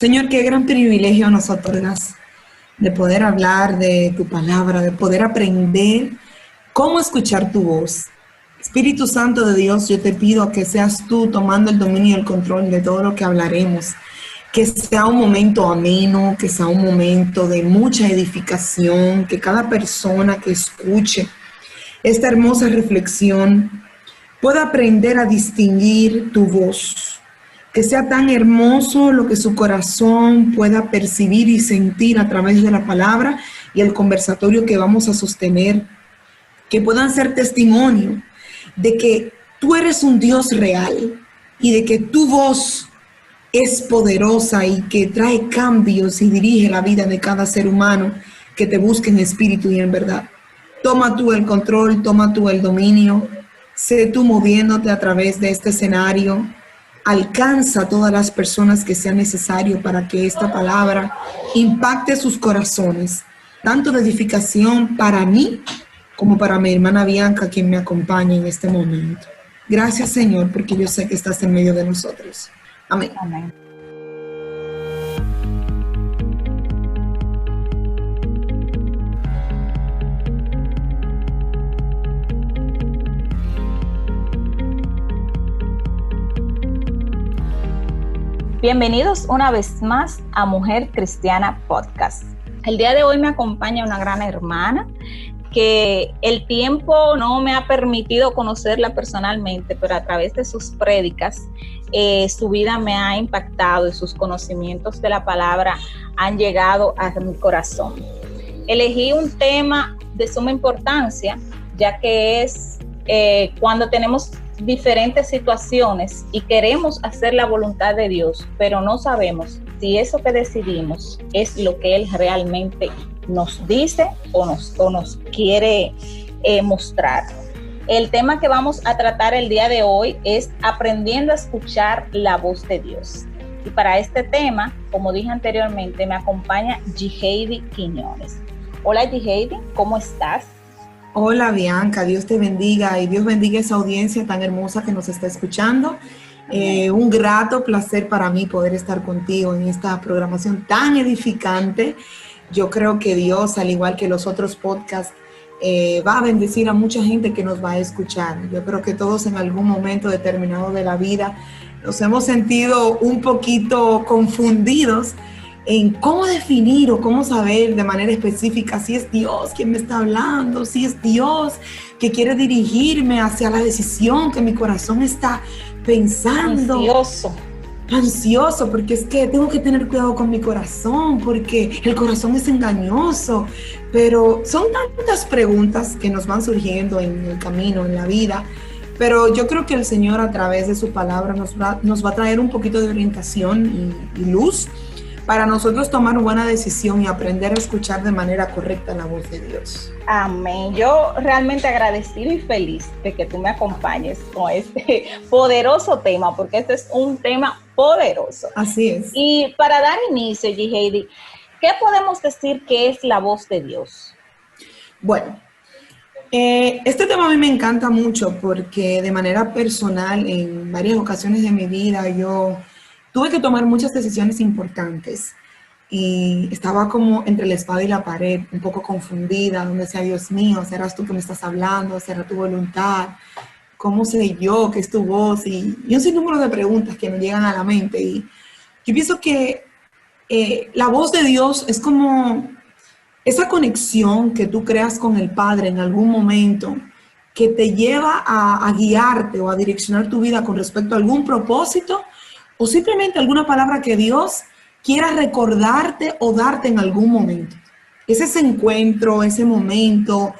Señor, qué gran privilegio nos otorgas de poder hablar de tu palabra, de poder aprender cómo escuchar tu voz. Espíritu Santo de Dios, yo te pido que seas tú tomando el dominio y el control de todo lo que hablaremos, que sea un momento ameno, que sea un momento de mucha edificación, que cada persona que escuche esta hermosa reflexión pueda aprender a distinguir tu voz. Que sea tan hermoso lo que su corazón pueda percibir y sentir a través de la palabra y el conversatorio que vamos a sostener, que puedan ser testimonio de que tú eres un Dios real y de que tu voz es poderosa y que trae cambios y dirige la vida de cada ser humano que te busque en espíritu y en verdad. Toma tú el control, toma tú el dominio, sé tú moviéndote a través de este escenario. Alcanza a todas las personas que sea necesario para que esta palabra impacte sus corazones, tanto de edificación para mí como para mi hermana Bianca, quien me acompaña en este momento. Gracias, Señor, porque yo sé que estás en medio de nosotros. Amén. Amén. Bienvenidos una vez más a Mujer Cristiana Podcast. El día de hoy me acompaña una gran hermana que el tiempo no me ha permitido conocerla personalmente, pero a través de sus prédicas, su vida me ha impactado y sus conocimientos de la palabra han llegado a mi corazón. Elegí un tema de suma importancia, ya que es cuando tenemos diferentes situaciones y queremos hacer la voluntad de Dios, pero no sabemos si eso que decidimos es lo que Él realmente nos dice o nos quiere mostrar. El tema que vamos a tratar el día de hoy es aprendiendo a escuchar la voz de Dios. Y para este tema, como dije anteriormente, me acompaña Giheidi Quiñones. Hola Giheidi, ¿cómo estás? Hola Bianca, Dios te bendiga y Dios bendiga esa audiencia tan hermosa que nos está escuchando. Un grato placer para mí poder estar contigo en esta programación tan edificante. Yo creo que Dios, al igual que los otros podcasts, va a bendecir a mucha gente que nos va a escuchar. Yo creo que todos en algún momento determinado de la vida nos hemos sentido un poquito confundidos en cómo definir o cómo saber de manera específica si es Dios quien me está hablando, si es Dios que quiere dirigirme hacia la decisión que mi corazón está pensando. Ansioso, porque es que tengo que tener cuidado con mi corazón, porque el corazón es engañoso. Pero son tantas preguntas que nos van surgiendo en el camino, en la vida. Pero yo creo que el Señor a través de su palabra nos va a traer un poquito de orientación y luz para nosotros tomar buena decisión y aprender a escuchar de manera correcta la voz de Dios. Amén. Yo realmente agradecido y feliz de que tú me acompañes con este poderoso tema, porque este es un tema poderoso. Así es. Y para dar inicio, Giheidi, ¿qué podemos decir que es la voz de Dios? Bueno, este tema a mí me encanta mucho porque de manera personal, en varias ocasiones de mi vida, yo tuve que tomar muchas decisiones importantes y estaba como entre la espada y la pared, un poco confundida, donde decía, Dios mío, ¿serás tú que me estás hablando? ¿Será tu voluntad? ¿Cómo sé yo qué es tu voz? Y un sinnúmero de preguntas que me llegan a la mente. Y yo pienso que la voz de Dios es como esa conexión que tú creas con el Padre en algún momento que te lleva a guiarte o a direccionar tu vida con respecto a algún propósito o simplemente alguna palabra que Dios quiera recordarte o darte en algún momento. Es ese encuentro, ese momento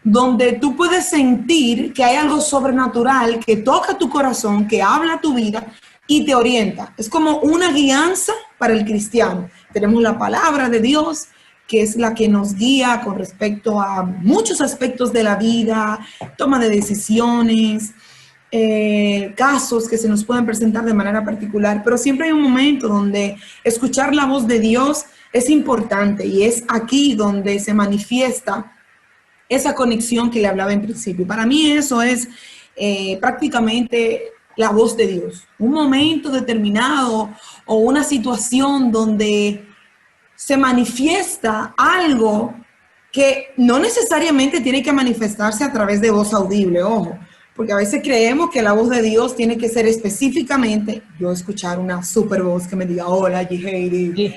donde tú puedes sentir que hay algo sobrenatural que toca tu corazón, que habla a tu vida y te orienta. Es como una guianza para el cristiano. Tenemos la palabra de Dios, que es la que nos guía con respecto a muchos aspectos de la vida, toma de decisiones, casos que se nos pueden presentar de manera particular, pero siempre hay un momento donde escuchar la voz de Dios es importante y es aquí donde se manifiesta esa conexión que le hablaba en principio. Para mí eso es prácticamente la voz de Dios. Un momento determinado o una situación donde se manifiesta algo que no necesariamente tiene que manifestarse a través de voz audible, ojo, porque a veces creemos que la voz de Dios tiene que ser específicamente, yo escuchar una super voz que me diga, hola, G.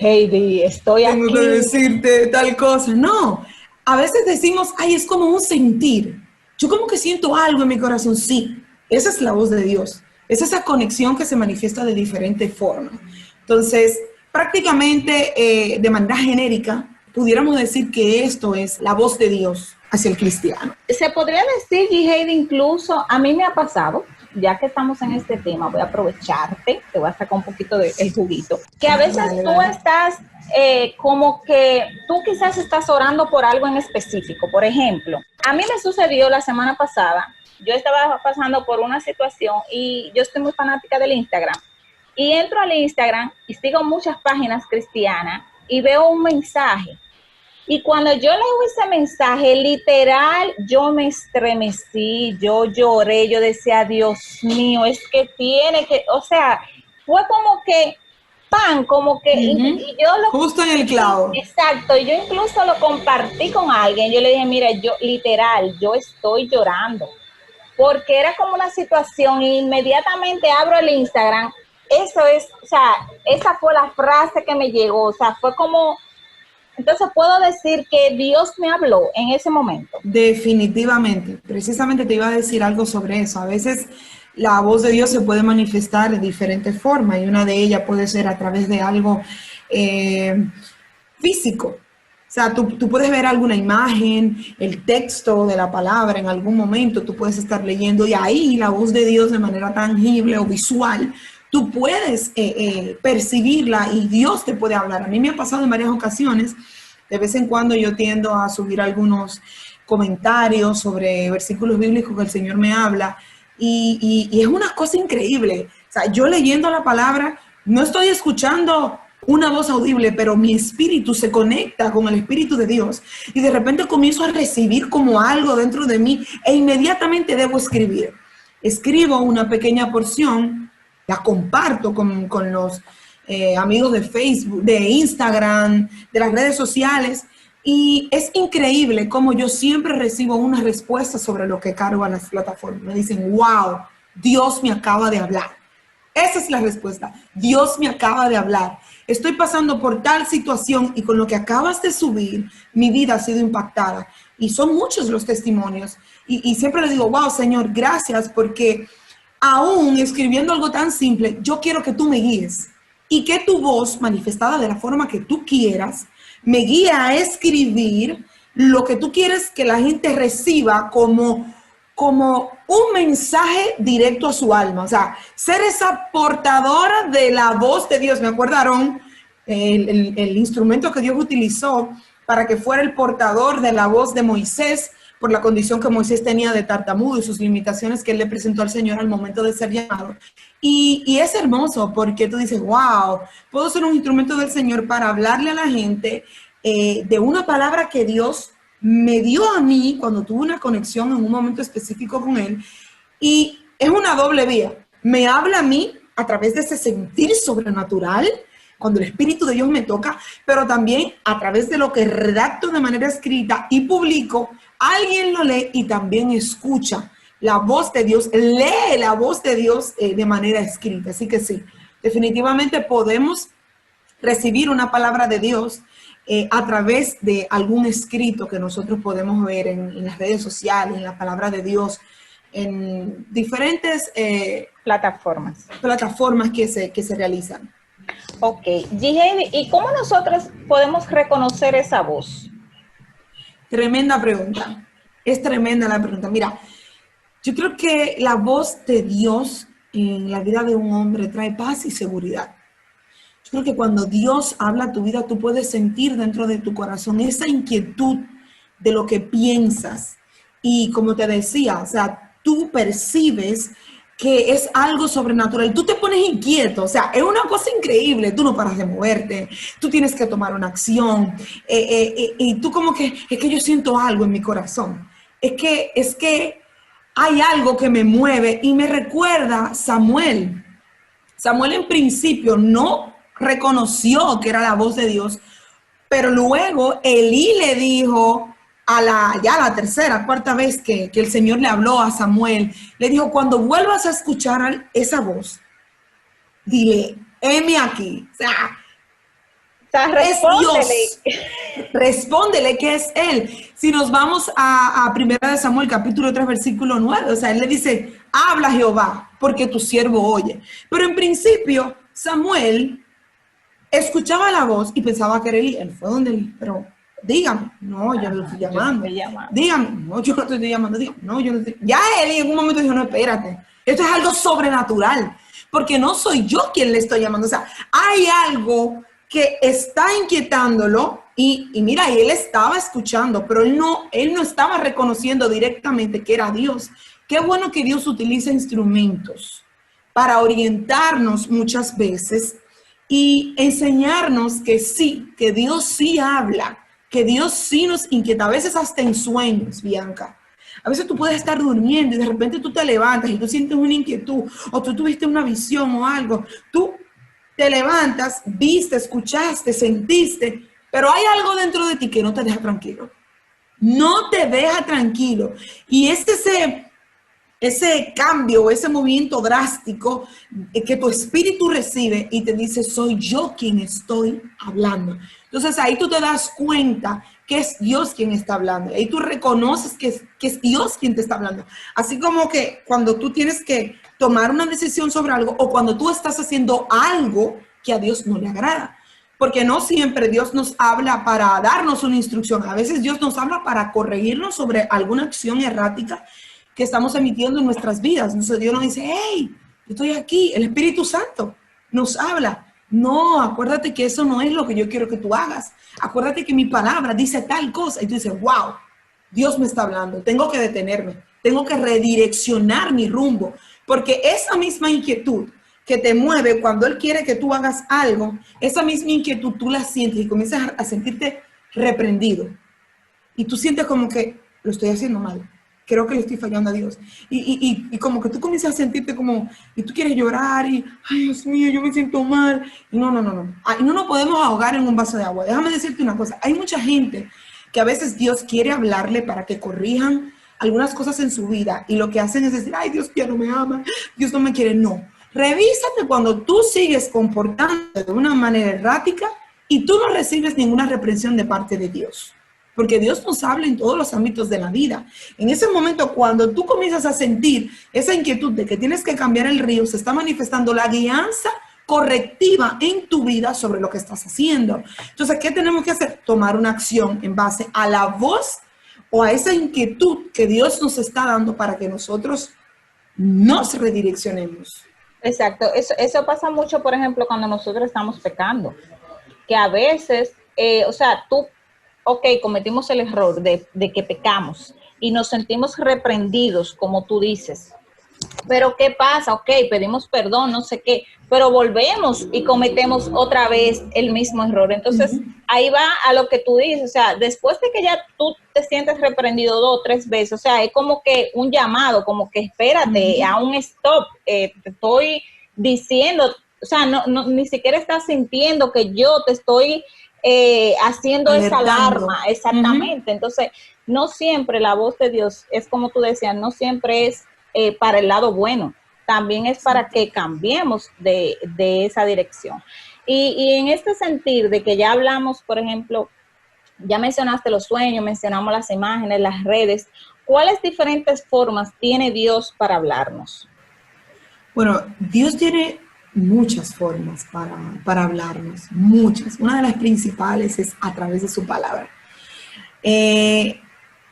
Heidi, estoy Tengo aquí. que decirte tal cosa. No, a veces decimos, ay, es como un sentir. Yo como que siento algo en mi corazón. Sí, esa es la voz de Dios. Es esa conexión que se manifiesta de diferentes formas. Entonces, prácticamente de manera genérica, pudiéramos decir que esto es la voz de Dios hacia el cristiano. Se podría decir, Heidi, incluso, a mí me ha pasado, ya que estamos en este tema, voy a aprovecharte, te voy a sacar un poquito del juguito, que a veces tú estás como que tú quizás estás orando por algo en específico. Por ejemplo, a mí me sucedió la semana pasada, yo estaba pasando por una situación y yo estoy muy fanática del Instagram, y entro al Instagram y sigo muchas páginas cristianas y veo un mensaje. Y cuando yo leo ese mensaje, literal, yo me estremecí, yo lloré, yo decía, Dios mío, es que tiene que, o sea, fue como que, pan, como que, y yo lo... Justo en el clavo. Exacto, y yo incluso lo compartí con alguien, yo le dije, mira, yo, literal, yo estoy llorando, porque era como una situación, y inmediatamente abro el Instagram, eso es, o sea, esa fue la frase que me llegó, o sea, fue como... Entonces puedo decir que Dios me habló en ese momento. Definitivamente. Precisamente te iba a decir algo sobre eso. A veces la voz de Dios se puede manifestar de diferentes formas y una de ellas puede ser a través de algo físico. O sea, tú puedes ver alguna imagen, el texto de la palabra en algún momento, tú puedes estar leyendo y ahí la voz de Dios de manera tangible o visual, tú puedes percibirla y Dios te puede hablar. A mí me ha pasado en varias ocasiones, de vez en cuando yo tiendo a subir algunos comentarios sobre versículos bíblicos que el Señor me habla y es una cosa increíble. O sea, yo leyendo la palabra, no estoy escuchando una voz audible, pero mi espíritu se conecta con el Espíritu de Dios y de repente comienzo a recibir como algo dentro de mí e inmediatamente debo escribir. Escribo una pequeña porción, la comparto con los amigos de Facebook, de Instagram, de las redes sociales y es increíble cómo yo siempre recibo una respuesta sobre lo que cargo a las plataformas. Me dicen, wow, Dios me acaba de hablar. Esa es la respuesta. Dios me acaba de hablar. Estoy pasando por tal situación y con lo que acabas de subir, mi vida ha sido impactada. Y son muchos los testimonios. Y siempre le digo, wow, Señor, gracias porque aún escribiendo algo tan simple, yo quiero que tú me guíes y que tu voz, manifestada de la forma que tú quieras, me guíe a escribir lo que tú quieres que la gente reciba como un mensaje directo a su alma. O sea, ser esa portadora de la voz de Dios. Me acordaron el instrumento que Dios utilizó para que fuera el portador de la voz de Moisés, por la condición que Moisés tenía de tartamudo y sus limitaciones que él le presentó al Señor al momento de ser llamado. Y es hermoso porque tú dices, wow, puedo ser un instrumento del Señor para hablarle a la gente de una palabra que Dios me dio a mí cuando tuve una conexión en un momento específico con Él. Y es una doble vía. Me habla a mí a través de ese sentir sobrenatural, cuando el Espíritu de Dios me toca, pero también a través de lo que redacto de manera escrita y publico, alguien lo lee y también escucha la voz de Dios, lee la voz de Dios de manera escrita. Así que sí, definitivamente podemos recibir una palabra de Dios a través de algún escrito que nosotros podemos ver en las redes sociales, en la palabra de Dios, en diferentes plataformas que se realizan. Ok, G. ¿Y cómo nosotros podemos reconocer esa voz? Tremenda pregunta. Es tremenda la pregunta. Mira, yo creo que la voz de Dios en la vida de un hombre trae paz y seguridad. Yo creo que cuando Dios habla a tu vida, tú puedes sentir dentro de tu corazón esa inquietud de lo que piensas. Y como te decía, o sea, tú percibes que es algo sobrenatural. Tú te pones inquieto, o sea, es una cosa increíble. Tú no paras de moverte, tú tienes que tomar una acción. Y tú como que, es que yo siento algo en mi corazón. Es que hay algo que me mueve y me recuerda Samuel. Samuel en principio no reconoció que era la voz de Dios, pero luego Elí le dijo ya la tercera, cuarta vez que el Señor le habló a Samuel, le dijo, cuando vuelvas a escuchar esa voz, dile, heme aquí. O sea, respóndele. Es Dios. Respóndele que es Él. Si nos vamos a 1 Samuel, capítulo 3, versículo 9, o sea, Él le dice, habla Jehová, porque tu siervo oye. Pero en principio, Samuel escuchaba la voz y pensaba que era Elí. Él fue donde Elí, pero dígame, no, yo no lo estoy llamando. Dígame, no, yo no te estoy llamando. Dígame, no, yo no estoy. Ya Elí en un momento dijo, no, espérate, esto es algo sobrenatural, porque no soy yo quien le estoy llamando. O sea, hay algo que está inquietándolo y mira, y él estaba escuchando, pero él no estaba reconociendo directamente que era Dios. Qué bueno que Dios utiliza instrumentos para orientarnos muchas veces y enseñarnos que sí, que Dios sí habla, que Dios sí nos inquieta, a veces hasta en sueños, Bianca. A veces tú puedes estar durmiendo y de repente tú te levantas y tú sientes una inquietud o tú tuviste una visión o algo. Tú te levantas, viste, escuchaste, sentiste, pero hay algo dentro de ti que no te deja tranquilo. No te deja tranquilo. Y es ese cambio, ese movimiento drástico que tu espíritu recibe y te dice, soy yo quien estoy hablando. Entonces ahí tú te das cuenta que es Dios quien está hablando. Ahí tú reconoces que es Dios quien te está hablando. Así como que cuando tú tienes que tomar una decisión sobre algo o cuando tú estás haciendo algo que a Dios no le agrada. Porque no siempre Dios nos habla para darnos una instrucción. A veces Dios nos habla para corregirnos sobre alguna acción errática que estamos emitiendo en nuestras vidas. Entonces Dios nos dice, hey, yo estoy aquí. El Espíritu Santo nos habla. No, acuérdate que eso no es lo que yo quiero que tú hagas. Acuérdate que mi palabra dice tal cosa. Y tú dices, wow, Dios me está hablando. Tengo que detenerme. Tengo que redireccionar mi rumbo. Porque esa misma inquietud que te mueve cuando Él quiere que tú hagas algo, esa misma inquietud tú la sientes y comienzas a sentirte reprendido. Y tú sientes como que lo estoy haciendo mal. Creo que le estoy fallando a Dios. Y como que tú comienzas a sentirte como, y tú quieres llorar y, ay, Dios mío, yo me siento mal. Y no. Y no nos podemos ahogar en un vaso de agua. Déjame decirte una cosa. Hay mucha gente que a veces Dios quiere hablarle para que corrijan algunas cosas en su vida. Y lo que hacen es decir, ay, Dios ya no me ama, Dios no me quiere. No. Revísate cuando tú sigues comportándote de una manera errática y tú no recibes ninguna reprensión de parte de Dios. Porque Dios nos habla en todos los ámbitos de la vida. En ese momento, cuando tú comienzas a sentir esa inquietud de que tienes que cambiar el río, se está manifestando la guianza correctiva en tu vida sobre lo que estás haciendo. Entonces, ¿qué tenemos que hacer? Tomar una acción en base a la voz o a esa inquietud que Dios nos está dando para que nosotros nos redireccionemos. Exacto. Eso pasa mucho, por ejemplo, cuando nosotros estamos pecando. Que a veces, cometimos el error de que pecamos y nos sentimos reprendidos, como tú dices. Pero ¿qué pasa? Ok, pedimos perdón, no sé qué, pero volvemos y cometemos otra vez el mismo error. Entonces, ahí va a lo que tú dices, o sea, después de que ya tú te sientes reprendido 2 o 3 veces, o sea, es como que un llamado, como que espérate, a un stop, te estoy diciendo, o sea, no, ni siquiera estás sintiendo que yo te estoy haciendo alertando. Esa alarma, exactamente. Entonces, no siempre la voz de Dios es como tú decías, no siempre es para el lado bueno, también es para que cambiemos de esa dirección. Y en este sentido de que ya hablamos, por ejemplo, ya mencionaste los sueños, mencionamos las imágenes, las redes, ¿cuáles diferentes formas tiene Dios para hablarnos? Bueno, Dios tiene muchas formas para hablarnos, muchas. Una de las principales es a través de su palabra.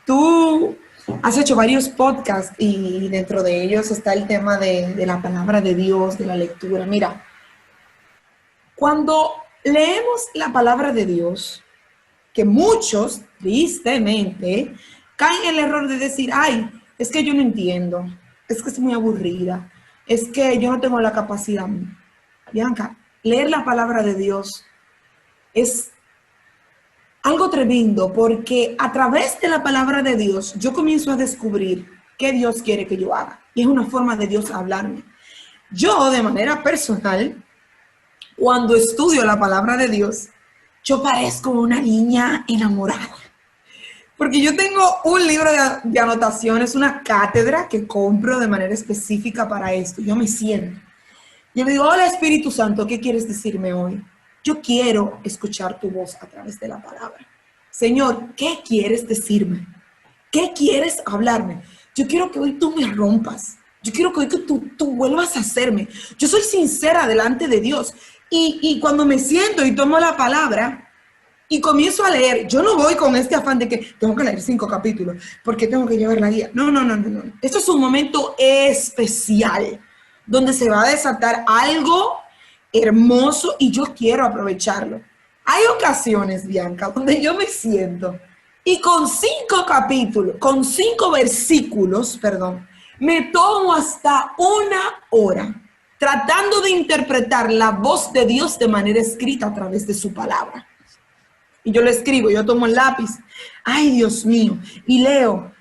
Tú has hecho varios podcasts y dentro de ellos está el tema de la palabra de Dios, de la lectura. Mira, cuando leemos la palabra de Dios, que muchos, tristemente, caen en el error de decir, ay, es que yo no entiendo, es que es muy aburrida, es que yo no tengo la capacidad. Bianca, leer la palabra de Dios es algo tremendo porque a través de la palabra de Dios yo comienzo a descubrir qué Dios quiere que yo haga. Y es una forma de Dios hablarme. Yo, de manera personal, cuando estudio la palabra de Dios, yo parezco una niña enamorada. Porque yo tengo un libro de anotaciones, una cátedra que compro de manera específica para esto. Yo me siento. Yo le digo, hola Espíritu Santo, ¿qué quieres decirme hoy? Yo quiero escuchar tu voz a través de la palabra. Señor, ¿qué quieres decirme? ¿Qué quieres hablarme? Yo quiero que hoy tú me rompas. Yo quiero que hoy tú vuelvas a hacerme. Yo soy sincera delante de Dios. Y cuando me siento y tomo la palabra y comienzo a leer, yo no voy con este afán de que tengo que leer 5 capítulos porque tengo que llevar la guía. No. Esto es un momento especial donde se va a desatar algo hermoso y yo quiero aprovecharlo. Hay ocasiones, Bianca, donde yo me siento y con 5 capítulos, con 5 versículos, me tomo hasta 1 hora tratando de interpretar la voz de Dios de manera escrita a través de su palabra. Y yo lo escribo, yo tomo el lápiz, ay Dios mío, y leo,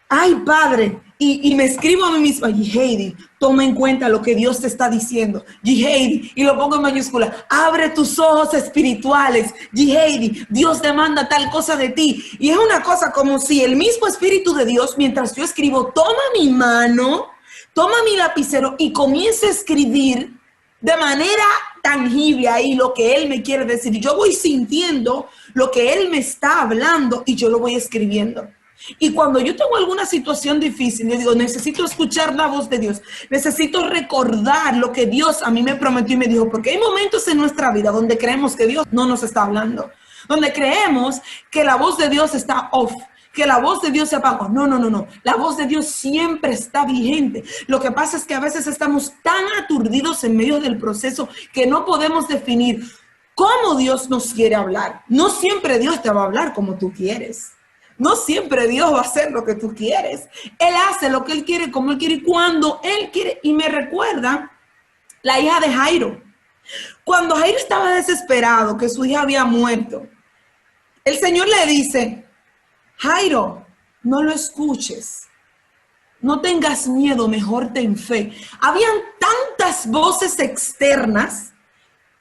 ay Padre, y me escribo a mí misma, Yeheidi, toma en cuenta lo que Dios te está diciendo, Yeheidi, y lo pongo en mayúscula, abre tus ojos espirituales, Yeheidi, Dios demanda tal cosa de ti, y es una cosa como si el mismo Espíritu de Dios, mientras yo escribo, toma mi mano, toma mi lapicero y comienza a escribir de manera tangible ahí lo que Él me quiere decir. Y yo voy sintiendo lo que Él me está hablando y yo lo voy escribiendo. Y cuando yo tengo alguna situación difícil, yo digo, necesito escuchar la voz de Dios. Necesito recordar lo que Dios a mí me prometió y me dijo. Porque hay momentos en nuestra vida donde creemos que Dios no nos está hablando. Donde creemos que la voz de Dios está off. Que la voz de Dios se apagó. No. La voz de Dios siempre está vigente. Lo que pasa es que a veces estamos tan aturdidos en medio del proceso que no podemos definir cómo Dios nos quiere hablar. No siempre Dios te va a hablar como tú quieres. No siempre Dios va a hacer lo que tú quieres. Él hace lo que Él quiere, como Él quiere y cuando Él quiere. Y me recuerda la hija de Jairo. Cuando Jairo estaba desesperado, que su hija había muerto, el Señor le dice, Jairo, no lo escuches, no tengas miedo, mejor ten fe. Habían tantas voces externas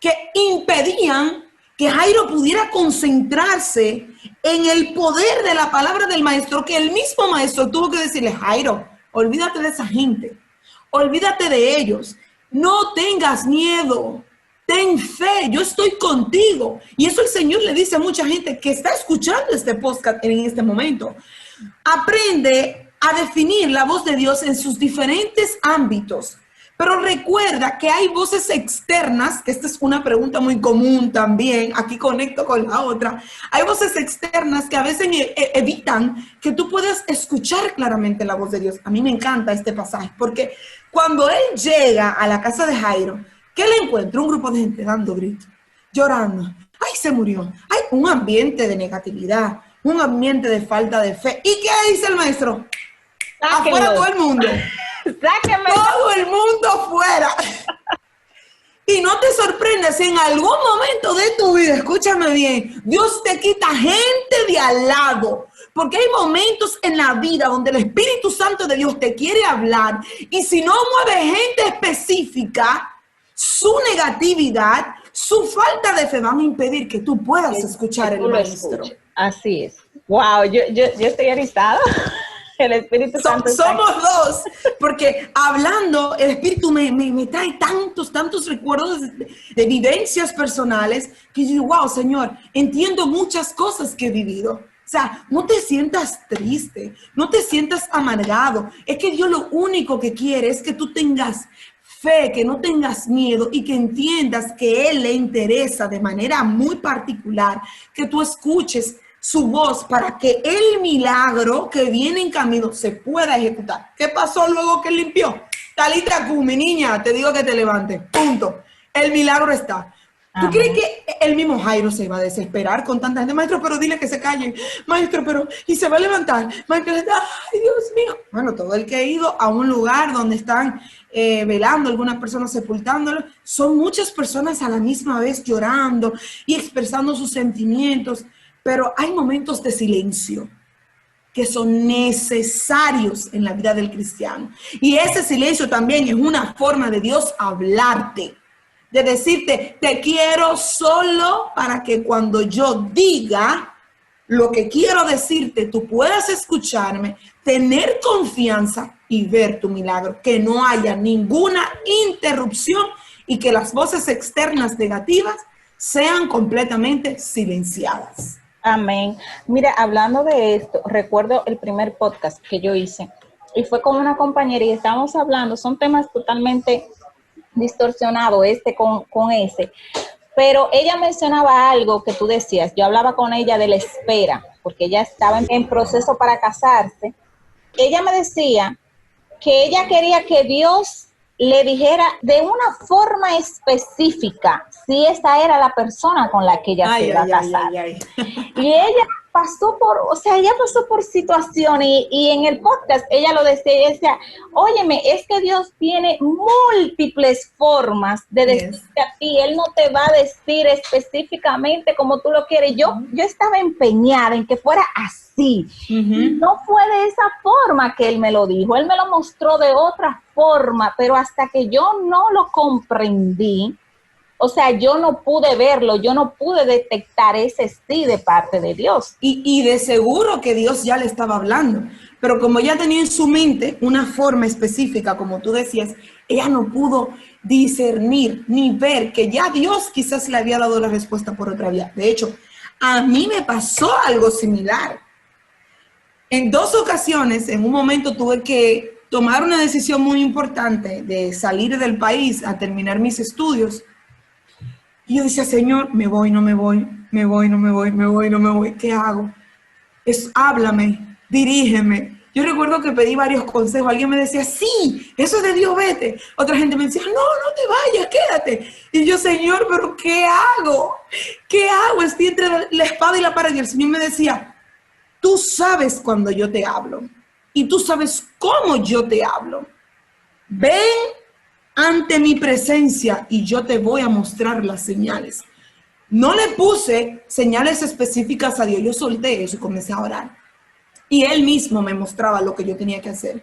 que impedían que Jairo pudiera concentrarse en el poder de la palabra del maestro, que el mismo maestro tuvo que decirle, Jairo, olvídate de esa gente, olvídate de ellos, no tengas miedo. Ten fe, yo estoy contigo. Y eso el Señor le dice a mucha gente que está escuchando este podcast en este momento. Aprende a definir la voz de Dios en sus diferentes ámbitos. Pero recuerda que hay voces externas, que esta es una pregunta muy común también, aquí conecto con la otra. Hay voces externas que a veces evitan que tú puedas escuchar claramente la voz de Dios. A mí me encanta este pasaje, porque cuando él llega a la casa de Jairo, ¿qué le encuentra? Un grupo de gente dando gritos, llorando. ¡Ay, se murió! ¡Ay, un ambiente de negatividad! Un ambiente de falta de fe. ¿Y qué dice el maestro? Sáquenlo. Afuera todo el mundo. Sáquenme. Todo el mundo fuera. Y no te sorprendas si en algún momento de tu vida, escúchame bien, Dios te quita gente de al lado. Porque hay momentos en la vida donde el Espíritu Santo de Dios te quiere hablar. Y si no mueve gente específica, su negatividad, su falta de fe van a impedir que tú puedas escuchar el maestro. Así es. Wow, yo estoy erizada. El Espíritu Santo. Somos dos, porque hablando, el Espíritu me trae tantos recuerdos de vivencias personales que yo digo, wow, Señor, entiendo muchas cosas que he vivido. O sea, no te sientas triste, no te sientas amargado. Es que Dios lo único que quiere es que tú tengas fe, que no tengas miedo y que entiendas que Él le interesa de manera muy particular que tú escuches su voz para que el milagro que viene en camino se pueda ejecutar. ¿Qué pasó luego que limpió? Talita Kumi, niña, te digo que te levantes. Punto. El milagro está. ¿Tú crees que el mismo Jairo se va a desesperar con tanta gente? Maestro, pero dile que se calle. Maestro, pero... Y se va a levantar. Maestro, ay, Dios mío. Bueno, todo el que ha ido a un lugar donde están velando, algunas personas sepultándolo, son muchas personas a la misma vez llorando y expresando sus sentimientos. Pero hay momentos de silencio. que son necesarios en la vida del cristiano. Y ese silencio también es una forma de Dios hablarte, de decirte, te quiero solo para que cuando yo diga lo que quiero decirte, tú puedas escucharme, tener confianza y ver tu milagro, que no haya ninguna interrupción y que las voces externas negativas sean completamente silenciadas. Amén. Mira, hablando de esto, recuerdo el primer podcast que yo hice y fue con una compañera y estábamos hablando, son temas totalmente distorsionados con ese, pero ella mencionaba algo que tú decías, yo hablaba con ella de la espera, porque ella estaba en proceso para casarse. Ella me decía que ella quería que Dios le dijera de una forma específica si esa era la persona con la que ella se iba a casar. Y ella pasó por situaciones y en el podcast ella lo decía, ella decía, óyeme, es que Dios tiene múltiples formas de decirte a ti, Él no te va a decir específicamente como tú lo quieres. Yo estaba empeñada en que fuera así. No fue de esa forma que Él me lo dijo, Él me lo mostró de otra forma, pero hasta que yo no lo comprendí, o sea, yo no pude verlo, yo no pude detectar ese sí de parte de Dios. Y de seguro que Dios ya le estaba hablando, pero como ella tenía en su mente una forma específica, como tú decías, ella no pudo discernir ni ver que ya Dios quizás le había dado la respuesta por otra vía. De hecho, a mí me pasó algo similar. En 2 ocasiones, en un momento tuve que tomar una decisión muy importante de salir del país a terminar mis estudios. Y yo decía, Señor, me voy, no me voy, me voy, no me voy, me voy, no me voy, ¿qué hago? Háblame, dirígeme. Yo recuerdo que pedí varios consejos, alguien me decía, sí, eso es de Dios, vete. Otra gente me decía, no, no te vayas, quédate. Y yo, Señor, ¿pero qué hago? ¿Qué hago? Estoy entre la espada y la pared. Y el Señor me decía, tú sabes cuando yo te hablo y tú sabes cómo yo te hablo. Ven ante mi presencia y yo te voy a mostrar las señales. No le puse señales específicas a Dios, yo solté eso y comencé a orar. Y Él mismo me mostraba lo que yo tenía que hacer.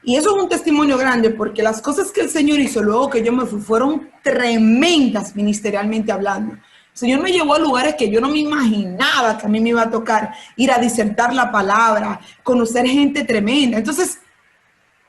Y eso es un testimonio grande porque las cosas que el Señor hizo luego que yo me fui fueron tremendas ministerialmente hablando. El Señor me llevó a lugares que yo no me imaginaba que a mí me iba a tocar ir a disertar la palabra, conocer gente tremenda. Entonces,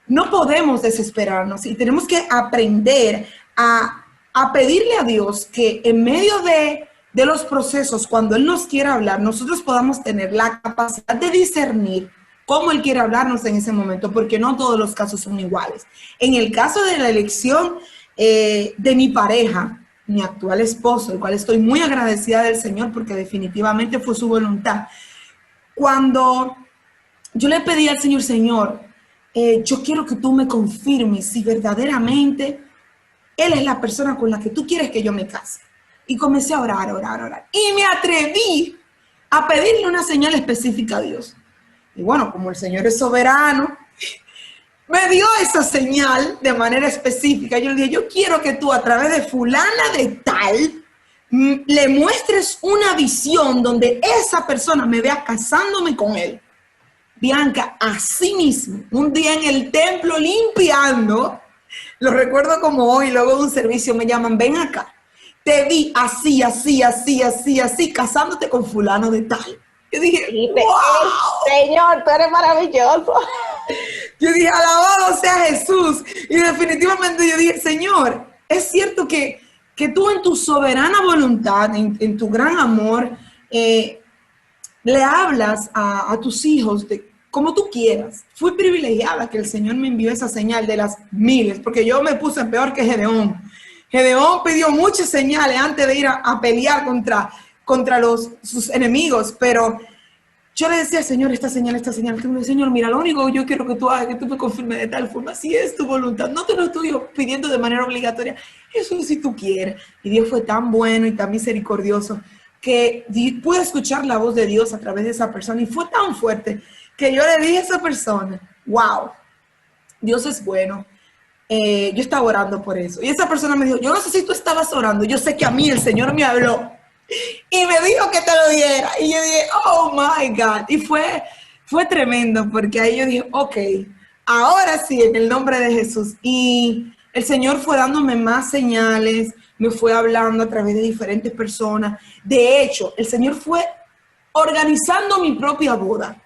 no podemos desesperarnos y tenemos que aprender a pedirle a Dios que en medio de los procesos, cuando Él nos quiera hablar, nosotros podamos tener la capacidad de discernir cómo Él quiere hablarnos en ese momento, porque no todos los casos son iguales. En el caso de la elección de mi pareja, mi actual esposo, el cual estoy muy agradecida del Señor porque definitivamente fue su voluntad. Cuando yo le pedí al Señor, Señor, yo quiero que tú me confirmes si verdaderamente Él es la persona con la que tú quieres que yo me case. Y comencé a orar, orar, orar. Y me atreví a pedirle una señal específica a Dios. Y bueno, como el Señor es soberano, me dio esa señal de manera específica. Yo le dije, yo quiero que tú a través de fulana de tal, le muestres una visión donde esa persona me vea casándome con él. Bianca, así mismo, un día en el templo limpiando, lo recuerdo como hoy, luego de un servicio me llaman, ven acá, te vi así, así, así, así, así, casándote con fulano de tal. Yo dije, wow. Señor, tú eres maravilloso. Yo dije, alabado sea Jesús. Y definitivamente yo dije, Señor, es cierto que tú en tu soberana voluntad, en tu gran amor, le hablas a tus hijos de como tú quieras. Fui privilegiada que el Señor me envió esa señal de las miles, porque yo me puse peor que Gedeón. Gedeón pidió muchas señales antes de ir a pelear contra sus enemigos, pero yo le decía, Señor, esta señal. Señor, mira, lo único que yo quiero que tú hagas, que tú me confirmes de tal forma, si es tu voluntad, no te lo estoy pidiendo de manera obligatoria, eso es si tú quieres. Y Dios fue tan bueno y tan misericordioso que pude escuchar la voz de Dios a través de esa persona y fue tan fuerte que yo le dije a esa persona, wow, Dios es bueno. Yo estaba orando por eso. Y esa persona me dijo, yo no sé si tú estabas orando, yo sé que a mí el Señor me habló y me dijo que te lo diera. Y yo dije, oh my God. Y fue fue tremendo porque ahí yo dije, ok, ahora sí, en el nombre de Jesús. Y el Señor fue dándome más señales, me fue hablando a través de diferentes personas. De hecho, el Señor fue organizando mi propia boda.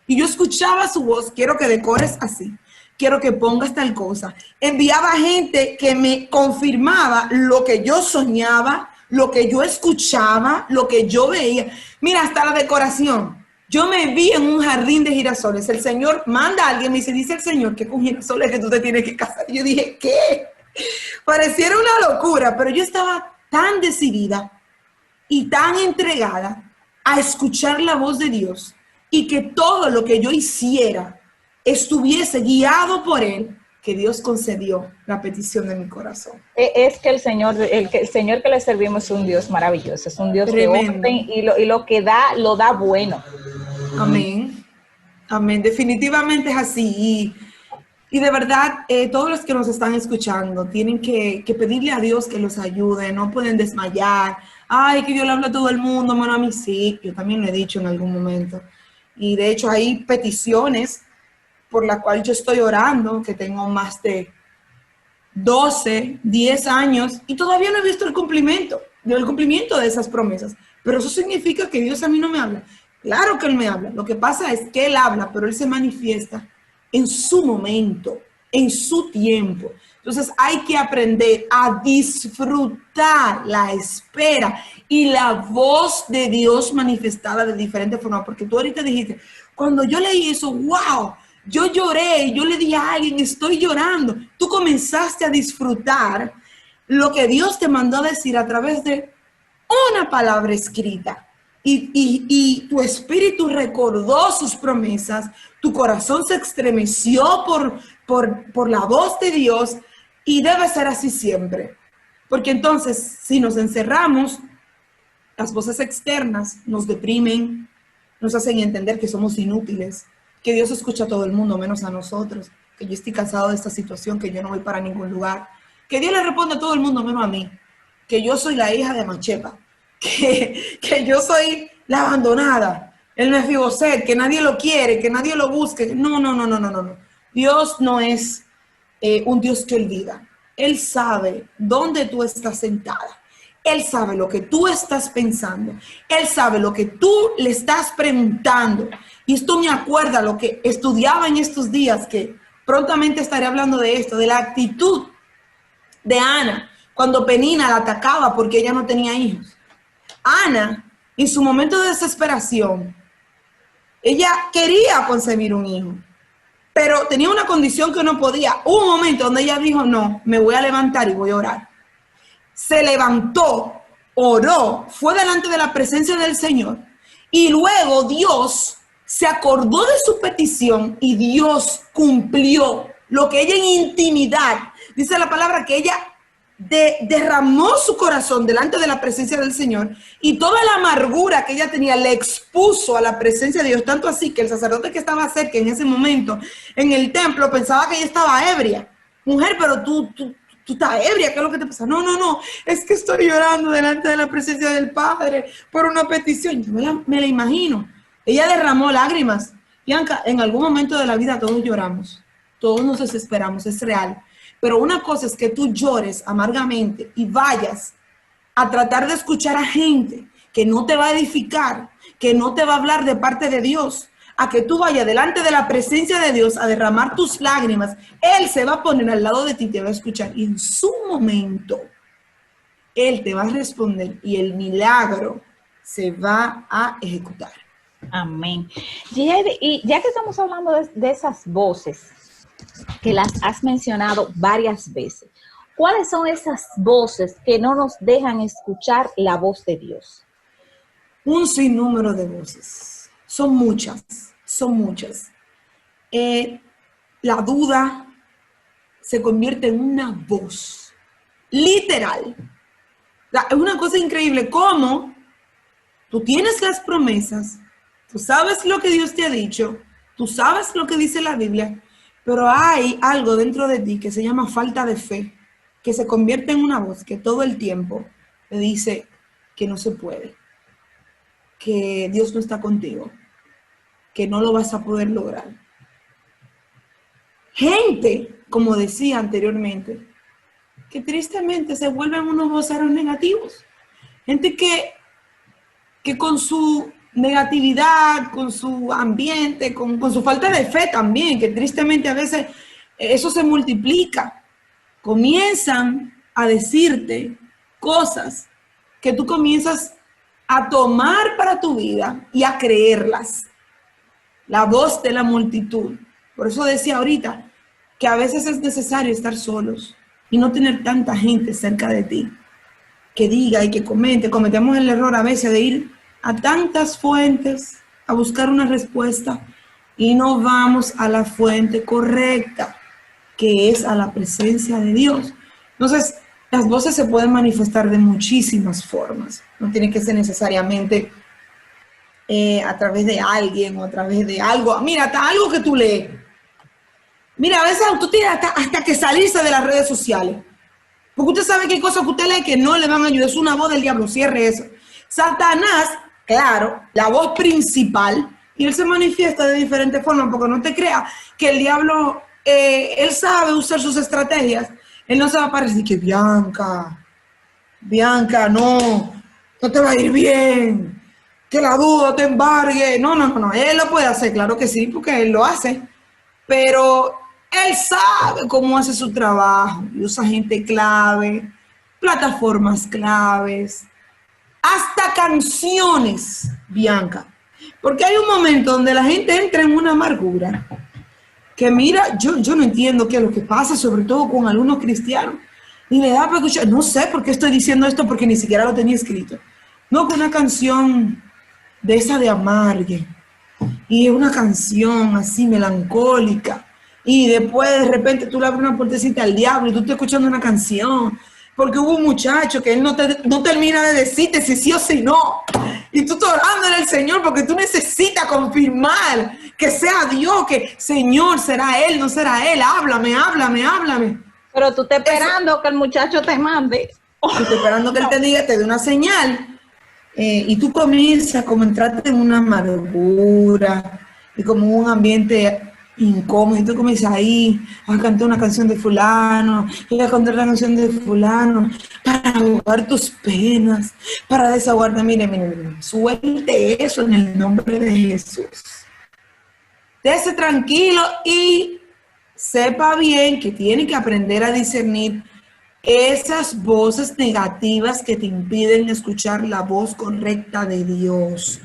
Y yo escuchaba su voz, quiero que decores así, quiero que pongas tal cosa. Enviaba gente que me confirmaba lo que yo soñaba, lo que yo escuchaba, lo que yo veía. Mira, hasta la decoración. Yo me vi en un jardín de girasoles. El Señor manda a alguien, me dice el Señor que con girasoles que tú te tienes que casar. Y yo dije, ¿qué? Pareciera una locura, pero yo estaba tan decidida y tan entregada a escuchar la voz de Dios y que todo lo que yo hiciera estuviese guiado por Él, que Dios concedió la petición de mi corazón. Es que el Señor que le servimos es un Dios maravilloso, es un Dios Tremendo. de orden y lo que da, lo da bueno. Amén. Amén. Definitivamente es así. Y de verdad, todos los que nos están escuchando tienen que pedirle a Dios que los ayude, no pueden desmayar. Ay, que Dios le habla a todo el mundo, bueno, a mí sí, yo también lo he dicho en algún momento. Y de hecho hay peticiones por las cuales yo estoy orando, que tengo más de 12, 10 años y todavía no he visto el cumplimiento de esas promesas. Pero eso significa que Dios a mí no me habla. Claro que Él me habla. Lo que pasa es que Él habla, pero Él se manifiesta en su momento, en su tiempo. Entonces hay que aprender a disfrutar la espera y la voz de Dios manifestada de diferentes formas. Porque tú ahorita dijiste, cuando yo leí eso, wow, yo lloré, yo le dije a alguien, estoy llorando. Tú comenzaste a disfrutar lo que Dios te mandó a decir a través de una palabra escrita. Y tu espíritu recordó sus promesas, tu corazón se estremeció por la voz de Dios y debe ser así siempre. Porque entonces, si nos encerramos, las voces externas nos deprimen, nos hacen entender que somos inútiles, que Dios escucha a todo el mundo menos a nosotros, que yo estoy cansado de esta situación, que yo no voy para ningún lugar, que Dios le responde a todo el mundo menos a mí, que yo soy la hija de Machepa, que yo soy la abandonada, el Mefiboset, que nadie lo quiere, que nadie lo busque. No. Dios no es un Dios que olvida. Él sabe dónde tú estás sentada. Él sabe lo que tú estás pensando. Él sabe lo que tú le estás preguntando. Y esto me acuerda lo que estudiaba en estos días, que prontamente estaré hablando de esto, de la actitud de Ana, cuando Penina la atacaba porque ella no tenía hijos. Ana, en su momento de desesperación, ella quería concebir un hijo, pero tenía una condición que no podía. Hubo un momento donde ella dijo, no, me voy a levantar y voy a orar. Se levantó, oró, fue delante de la presencia del Señor y luego Dios se acordó de su petición y Dios cumplió lo que ella en intimidad, dice la palabra que ella derramó su corazón delante de la presencia del Señor y toda la amargura que ella tenía le expuso a la presencia de Dios, tanto así que el sacerdote que estaba cerca en ese momento en el templo pensaba que ella estaba ebria. Mujer, pero tú estás ebria, ¿qué es lo que te pasa? No, es que estoy llorando delante de la presencia del Padre por una petición. Yo me la imagino. Ella derramó lágrimas. Bianca, en algún momento de la vida todos lloramos, todos nos desesperamos, es real. Pero una cosa es que tú llores amargamente y vayas a tratar de escuchar a gente que no te va a edificar, que no te va a hablar de parte de Dios, a que tú vayas delante de la presencia de Dios a derramar tus lágrimas. Él se va a poner al lado de ti y te va a escuchar. Y en su momento, Él te va a responder y el milagro se va a ejecutar. Amén. Y ya que estamos hablando de esas voces, que las has mencionado varias veces, ¿cuáles son esas voces que no nos dejan escuchar la voz de Dios? Un sinnúmero de voces. Son muchas. La duda se convierte en una voz. Literal. Es una cosa increíble cómo tú tienes las promesas, tú sabes lo que Dios te ha dicho, tú sabes lo que dice la Biblia, pero hay algo dentro de ti que se llama falta de fe, que se convierte en una voz que todo el tiempo te dice que no se puede, que Dios no está contigo, que no lo vas a poder lograr. Gente, como decía anteriormente, que tristemente se vuelven unos voceros negativos. Gente que con su negatividad, con su ambiente, con su falta de fe también, que tristemente a veces eso se multiplica. Comienzan a decirte cosas que tú comienzas a tomar para tu vida y a creerlas. La voz de la multitud. Por eso decía ahorita que a veces es necesario estar solos y no tener tanta gente cerca de ti que diga y que comente. Cometemos el error a veces de ir a tantas fuentes a buscar una respuesta y no vamos a la fuente correcta, que es a la presencia de Dios. Entonces, las voces se pueden manifestar de muchísimas formas. No tiene que ser necesariamente a través de alguien o a través de algo. Mira, hasta algo que tú lees. Mira, a veces tú tienes hasta que salirse de las redes sociales. Porque usted sabe que hay cosas que usted lee que no le van a ayudar. Es una voz del diablo, cierre eso. Satanás, claro, la voz principal, y él se manifiesta de diferentes formas, porque no te creas que el diablo, él sabe usar sus estrategias. Él no se va a parecer que Bianca, no te va a ir bien, que la duda te embargue. No, él lo puede hacer, claro que sí, porque él lo hace, pero él sabe cómo hace su trabajo, y usa gente clave, plataformas claves, hasta canciones, Bianca, porque hay un momento donde la gente entra en una amargura, que mira, yo no entiendo qué es lo que pasa, sobre todo con algunos cristianos, y le da para escuchar, no sé por qué estoy diciendo esto, porque ni siquiera lo tenía escrito, no, con una canción de esa de amargue, y es una canción así melancólica, y después de repente tú le abres una puertecita al diablo, y tú estás escuchando una canción, porque hubo un muchacho que él no termina de decirte si sí o si no, y tú estás orando en el Señor, porque tú necesitas confirmar que sea Dios, que Señor, será Él, no será Él, háblame. Pero tú estás esperando que el muchacho te mande. Tú estás esperando que Él te diga, te dé una señal, y tú comienzas como a entrarte en una amargura, y como un ambiente incómodo, y tú comienzas ahí a cantar una canción de fulano, y a cantar la canción de fulano, para ahogar tus penas, para desahogarte. Mire, suelte eso en el nombre de Jesús. Dese tranquilo y sepa bien que tiene que aprender a discernir esas voces negativas que te impiden escuchar la voz correcta de Dios.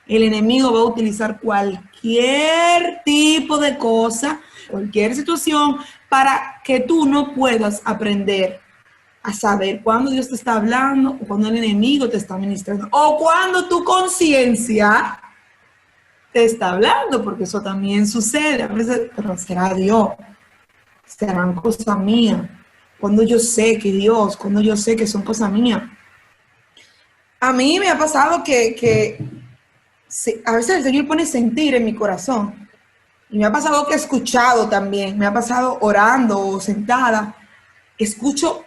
El enemigo va a utilizar cualquier tipo de cosa, cualquier situación, para que tú no puedas aprender a saber cuándo Dios te está hablando, o cuándo el enemigo te está ministrando, o cuándo tu conciencia te está hablando, porque eso también sucede. A veces, pero será Dios, serán cosas mías. Cuando yo sé que Dios, cuando yo sé que son cosas mías. A mí me ha pasado que a veces el Señor pone sentir en mi corazón. Y me ha pasado que he escuchado también, me ha pasado orando o sentada, escucho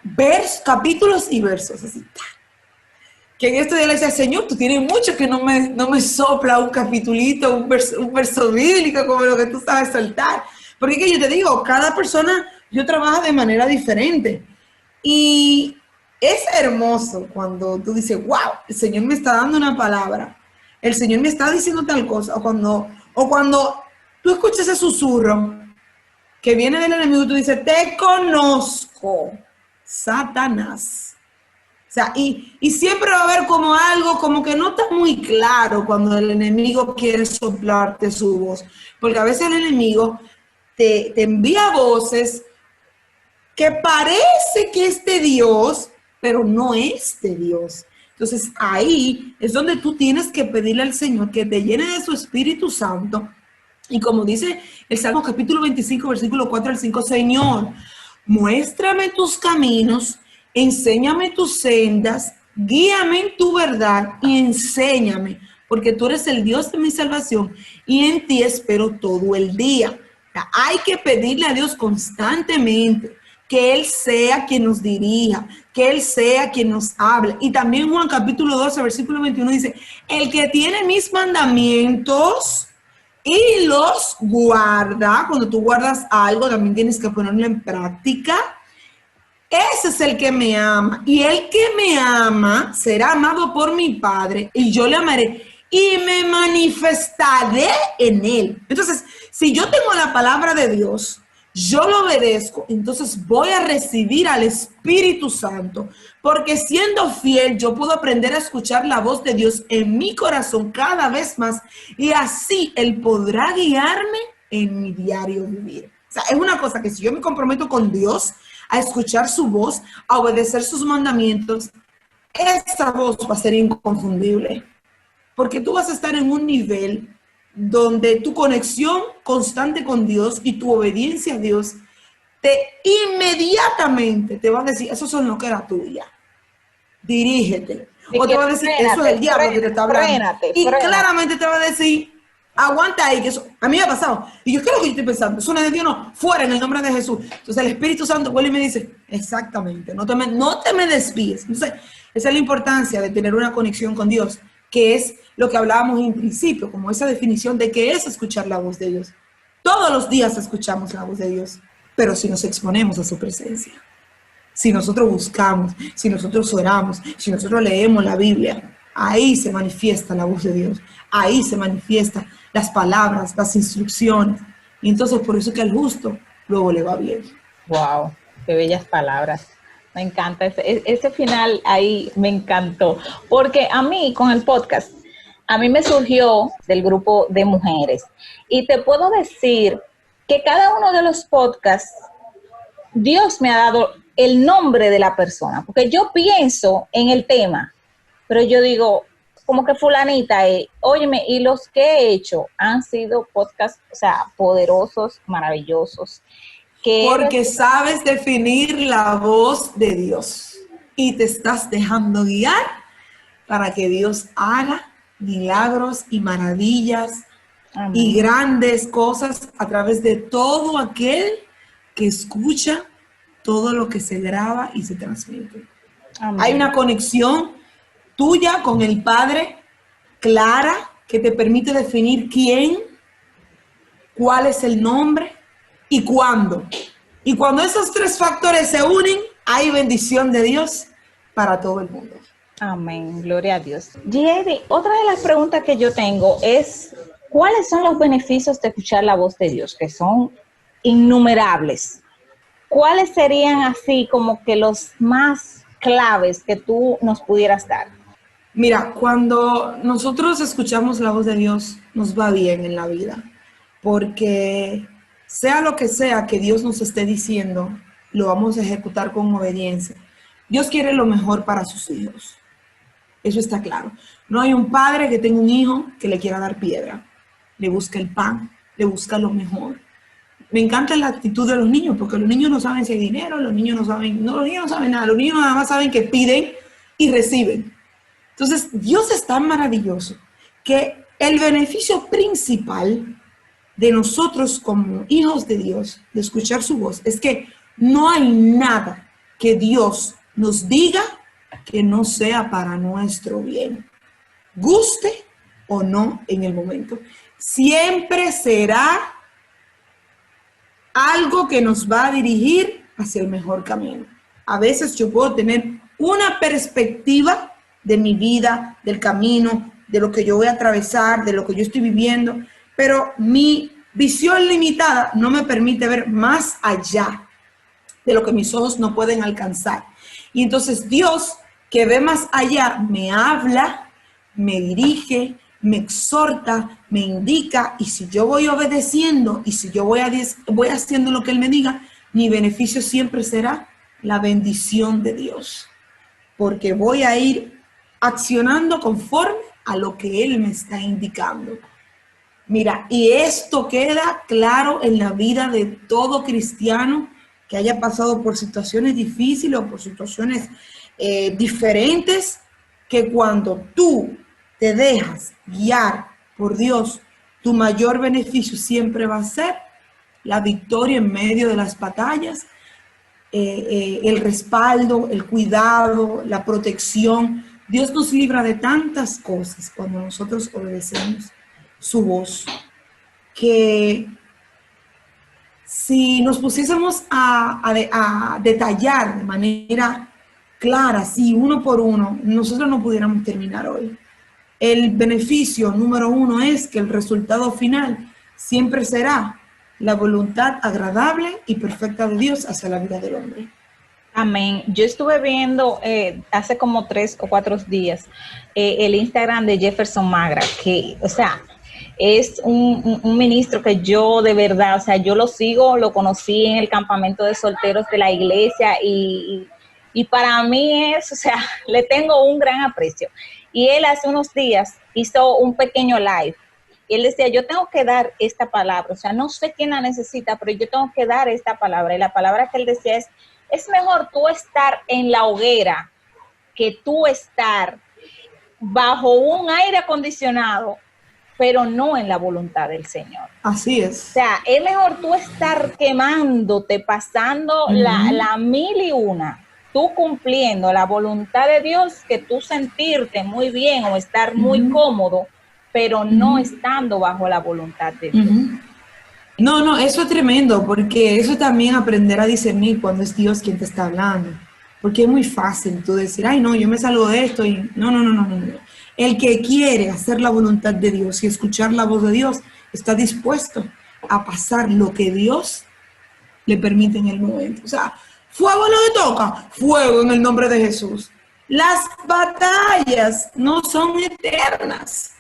capítulos y versos así. Que en este día le decía, Señor, tú tienes mucho que no me sopla un capitulito, un verso bíblico como lo que tú sabes soltar. Porque que yo te digo, cada persona, yo trabajo de manera diferente. Y es hermoso cuando tú dices, wow, el Señor me está dando una palabra. El Señor me está diciendo tal cosa. O cuando tú escuchas ese susurro que viene del enemigo y tú dices, te conozco, Satanás. O sea, y siempre va a haber como algo como que no está muy claro cuando el enemigo quiere soplarte su voz. Porque a veces el enemigo te envía voces que parece que es de Dios, pero no es de Dios. Entonces ahí es donde tú tienes que pedirle al Señor que te llene de su Espíritu Santo. Y como dice el Salmo capítulo 25, versículo 4 al 5, Señor, muéstrame tus caminos, enséñame tus sendas, guíame en tu verdad y enséñame, porque tú eres el Dios de mi salvación y en ti espero todo el día. O sea, hay que pedirle a Dios constantemente que Él sea quien nos dirija, que Él sea quien nos hable. Y también Juan capítulo 12, versículo 21 dice, el que tiene mis mandamientos y los guarda. Cuando tú guardas algo, también tienes que ponerlo en práctica. Ese es el que me ama. Y el que me ama será amado por mi Padre, y yo le amaré y me manifestaré en él. Entonces, si yo tengo la palabra de Dios, yo lo obedezco, entonces voy a recibir al Espíritu Santo, porque siendo fiel yo puedo aprender a escuchar la voz de Dios en mi corazón cada vez más, y así Él podrá guiarme en mi diario vivir. O sea, es una cosa que si yo me comprometo con Dios a escuchar su voz, a obedecer sus mandamientos, esa voz va a ser inconfundible, porque tú vas a estar en un nivel donde tu conexión constante con Dios y tu obediencia a Dios inmediatamente te va a decir, eso son lo que era tuya, dirígete. O te va a decir, eso es el diablo que te está hablando. Y claramente te va a decir, aguanta ahí, que eso a mí me ha pasado. Y yo, ¿qué es lo que yo estoy pensando? Eso no es de Dios, no, fuera en el nombre de Jesús. Entonces el Espíritu Santo vuelve y me dice, exactamente, no te me desvíes. Entonces, esa es la importancia de tener una conexión con Dios, que es lo que hablábamos en principio, como esa definición de qué es escuchar la voz de Dios. Todos los días escuchamos la voz de Dios, pero si nos exponemos a su presencia, si nosotros buscamos, si nosotros oramos, si nosotros leemos la Biblia, ahí se manifiesta la voz de Dios, ahí se manifiestan las palabras, las instrucciones, y entonces por eso es que al justo luego le va bien. Wow, qué bellas palabras. Me encanta, ese final ahí me encantó, porque a mí con el podcast, a mí me surgió del grupo de mujeres, y te puedo decir que cada uno de los podcasts, Dios me ha dado el nombre de la persona, porque yo pienso en el tema, pero yo digo, como que fulanita, óyeme, y los que he hecho han sido podcasts, o sea, poderosos, maravillosos. Porque sabes definir la voz de Dios y te estás dejando guiar para que Dios haga milagros y maravillas. Amén. Y grandes cosas a través de todo aquel que escucha todo lo que se graba y se transmite. Amén. Hay una conexión tuya con el Padre clara que te permite definir quién, cuál es el nombre y cuándo. Y cuando esos tres factores se unen, hay bendición de Dios para todo el mundo. Amén, gloria a Dios. Jerry, otra de las preguntas que yo tengo es, ¿cuáles son los beneficios de escuchar la voz de Dios? Que son innumerables. ¿Cuáles serían así como que los más claves que tú nos pudieras dar? Mira, cuando nosotros escuchamos la voz de Dios, nos va bien en la vida, porque sea lo que sea que Dios nos esté diciendo, lo vamos a ejecutar con obediencia. Dios quiere lo mejor para sus hijos. Eso está claro. No hay un padre que tenga un hijo que le quiera dar piedra. Le busca el pan, le busca lo mejor. Me encanta la actitud de los niños, porque los niños no saben si hay dinero, los niños no saben nada. Los niños nada más saben que piden y reciben. Entonces, Dios es tan maravilloso que el beneficio principal de nosotros como hijos de Dios, de escuchar su voz, es que no hay nada que Dios nos diga que no sea para nuestro bien, guste o no en el momento. Siempre será algo que nos va a dirigir hacia el mejor camino. A veces yo puedo tener una perspectiva de mi vida, del camino, de lo que yo voy a atravesar, de lo que yo estoy viviendo, pero mi visión limitada no me permite ver más allá de lo que mis ojos no pueden alcanzar. Y entonces Dios, que ve más allá, me habla, me dirige, me exhorta, me indica, y si yo voy obedeciendo y si yo voy haciendo lo que Él me diga, mi beneficio siempre será la bendición de Dios, porque voy a ir accionando conforme a lo que Él me está indicando. Mira, y esto queda claro en la vida de todo cristiano que haya pasado por situaciones difíciles o por situaciones diferentes, que cuando tú te dejas guiar por Dios, tu mayor beneficio siempre va a ser la victoria en medio de las batallas, el respaldo, el cuidado, la protección. Dios nos libra de tantas cosas cuando nosotros obedecemos su voz. que si nos pusiésemos a detallar de manera clara, sí, uno por uno, nosotros no pudiéramos terminar hoy. El beneficio número uno es que el resultado final siempre será la voluntad agradable y perfecta de Dios hacia la vida del hombre. Amén. Yo estuve viendo hace como 3 o 4 días el Instagram de Jefferson Magra, que, o sea, es un ministro que yo de verdad, o sea, yo lo sigo, lo conocí en el campamento de solteros de la iglesia y para mí es, o sea, le tengo un gran aprecio. Y él hace unos días hizo un pequeño live. Y él decía, yo tengo que dar esta palabra, o sea, no sé quién la necesita, pero yo tengo que dar esta palabra. Y la palabra que él decía es mejor tú estar en la hoguera que tú estar bajo un aire acondicionado, pero no en la voluntad del Señor. Así es. O sea, es mejor tú estar quemándote, pasando la 1001, tú cumpliendo la voluntad de Dios, que tú sentirte muy bien o estar muy cómodo, pero no estando bajo la voluntad de Dios. No, eso es tremendo, porque eso también aprender a discernir cuando es Dios quien te está hablando. Porque es muy fácil tú decir, ay, no, yo me salgo de esto y no. El que quiere hacer la voluntad de Dios y escuchar la voz de Dios está dispuesto a pasar lo que Dios le permite en el momento. O sea, fuego no le toca, fuego en el nombre de Jesús. Las batallas no son eternas,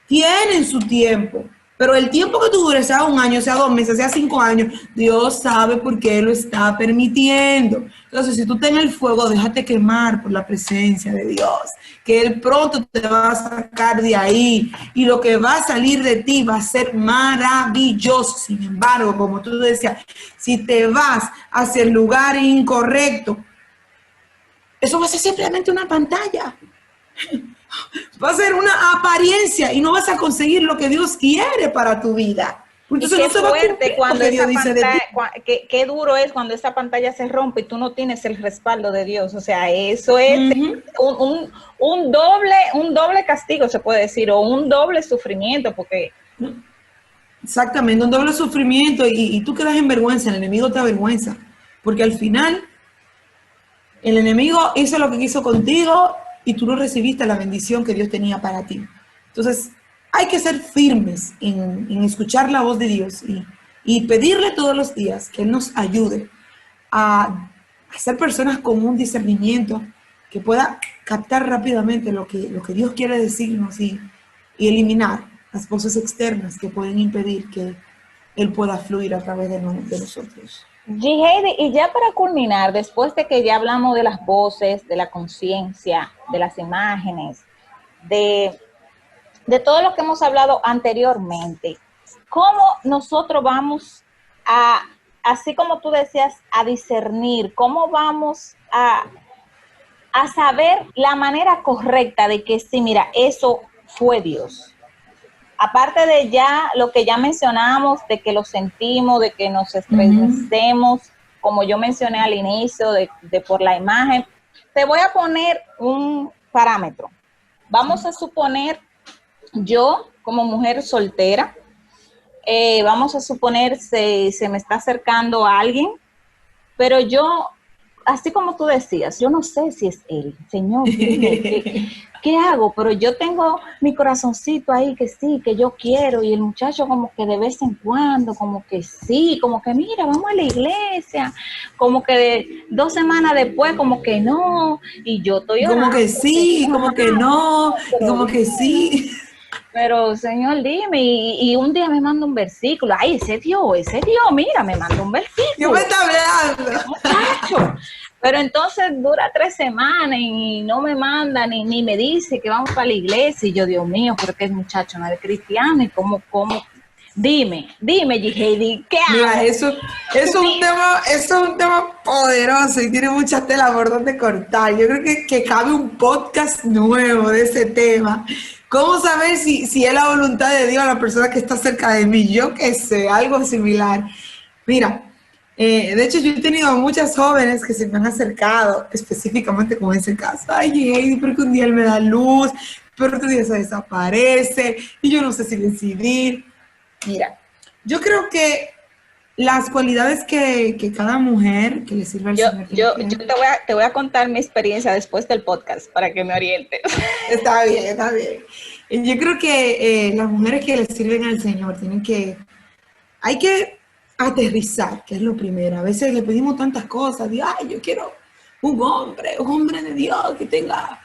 tienen su tiempo. Pero el tiempo que tú dures, sea 1 año, sea 2 meses, sea 5 años, Dios sabe por qué lo está permitiendo. Entonces, si tú estás en el fuego, déjate quemar por la presencia de Dios, que Él pronto te va a sacar de ahí y lo que va a salir de ti va a ser maravilloso. Sin embargo, como tú decías, si te vas hacia el lugar incorrecto, eso va a ser simplemente una pantalla. Va a ser una apariencia y no vas a conseguir lo que Dios quiere para tu vida. Entonces, qué no fuerte cuando esa pantalla, qué duro es cuando esa pantalla se rompe y tú no tienes el respaldo de Dios. O sea, eso es un doble castigo, se puede decir, o un doble sufrimiento, porque... Exactamente, un doble sufrimiento y tú quedas en vergüenza, el enemigo te avergüenza, porque al final el enemigo hizo lo que quiso contigo y tú no recibiste la bendición que Dios tenía para ti. Entonces, hay que ser firmes en escuchar la voz de Dios y pedirle todos los días que Él nos ayude a ser personas con un discernimiento que pueda captar rápidamente lo que Dios quiere decirnos y eliminar las voces externas que pueden impedir que Él pueda fluir a través de nosotros. Heidi, y ya para culminar, después de que ya hablamos de las voces, de la conciencia, de las imágenes, de todo lo que hemos hablado anteriormente, ¿cómo nosotros vamos a, así como tú decías, a discernir, cómo vamos a saber la manera correcta de que sí, mira, eso fue Dios? Aparte de ya lo que ya mencionamos, de que lo sentimos, de que nos estremecemos, como yo mencioné al inicio, de por la imagen, te voy a poner un parámetro. Vamos a suponer, yo como mujer soltera, vamos a suponer se me está acercando a alguien, pero yo, así como tú decías, yo no sé si es él. Señor, dime, ¿qué hago? Pero yo tengo mi corazoncito ahí que sí, que yo quiero, y el muchacho como que de vez en cuando, como que sí, como que mira, vamos a la iglesia, como que 2 semanas después, como que no, y yo estoy orando, como que sí, como que no, como que sí. Pero, Señor, dime, y un día me manda un versículo. Ay, ese Dios, mira, me manda un versículo. Yo me está hablando. Muchacho. Pero entonces dura 3 semanas y no me manda ni me dice que vamos para la iglesia. Y yo, Dios mío, pero que el muchacho no es cristiano. ¿Y cómo? Dime, Heidi, ¿qué hago? Mira, eso es un tema poderoso y tiene mucha tela por donde cortar. Yo creo que cabe un podcast nuevo de ese tema. ¿Cómo saber si es la voluntad de Dios a la persona que está cerca de mí? Yo qué sé, algo similar. Mira, de hecho yo he tenido muchas jóvenes que se me han acercado, específicamente con ese caso. Ay, Heidi, porque un día él me da luz, pero otro día se desaparece y yo no sé si decidir. Mira, Yo creo que las cualidades que cada mujer que le sirve al Señor. Yo te voy a contar mi experiencia después del podcast para que me orientes. Está bien, está bien. Yo creo que las mujeres que le sirven al Señor hay que aterrizar, que es lo primero. A veces le pedimos tantas cosas, ay, yo quiero un hombre de Dios que tenga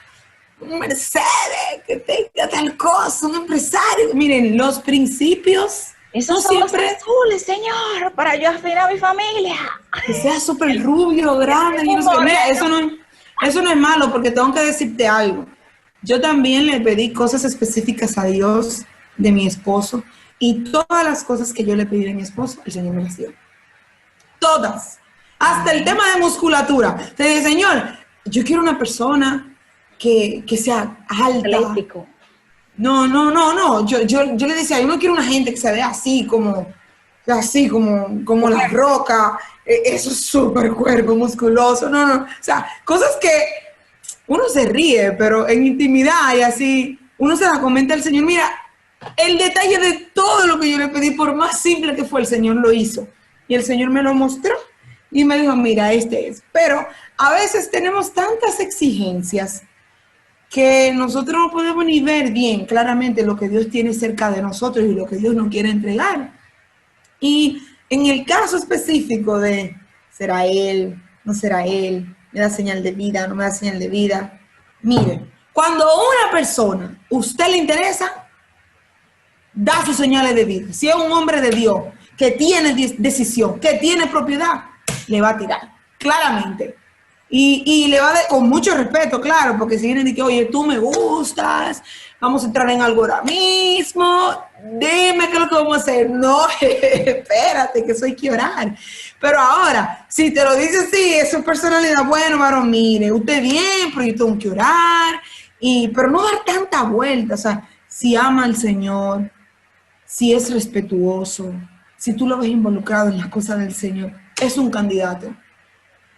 un Mercedes, que tenga tal cosa, un empresario. Miren, los principios... Esos son siempre los azules, Señor, para yo afinar a mi familia. Que sea súper rubio, grande. Mira, eso no es malo, porque tengo que decirte algo. Yo también le pedí cosas específicas a Dios de mi esposo, y todas las cosas que yo le pedí a mi esposo, el Señor me las dio. Todas. Hasta el tema de musculatura. Te dije, Señor, yo quiero una persona que sea alta. Atlético. No. Yo le decía, yo no quiero una gente que se vea así como La Roca, eso es súper cuerpo musculoso, no. O sea, cosas que uno se ríe, pero en intimidad y así, uno se la comenta al Señor. Mira, el detalle de todo lo que yo le pedí, por más simple que fue, el Señor lo hizo. Y el Señor me lo mostró y me dijo, mira, este es. Pero a veces tenemos tantas exigencias que nosotros no podemos ni ver bien claramente lo que Dios tiene cerca de nosotros y lo que Dios nos quiere entregar. Y en el caso específico de, ¿será Él? ¿No será Él? ¿Me da señal de vida? ¿No me da señal de vida? Miren, cuando a una persona usted le interesa, da sus señales de vida. Si es un hombre de Dios que tiene decisión, que tiene propiedad, le va a tirar, claramente. Y le va con mucho respeto, claro, porque si vienen y que, oye, tú me gustas, vamos a entrar en algo ahora mismo, dime qué es lo que vamos a hacer. No, espérate, que eso hay que orar. Pero ahora, si te lo dice así, es su personalidad, bueno, varón, mire, usted bien, pero yo tengo que orar, pero no dar tanta vuelta. O sea, si ama al Señor, si es respetuoso, si tú lo ves involucrado en las cosas del Señor, es un candidato.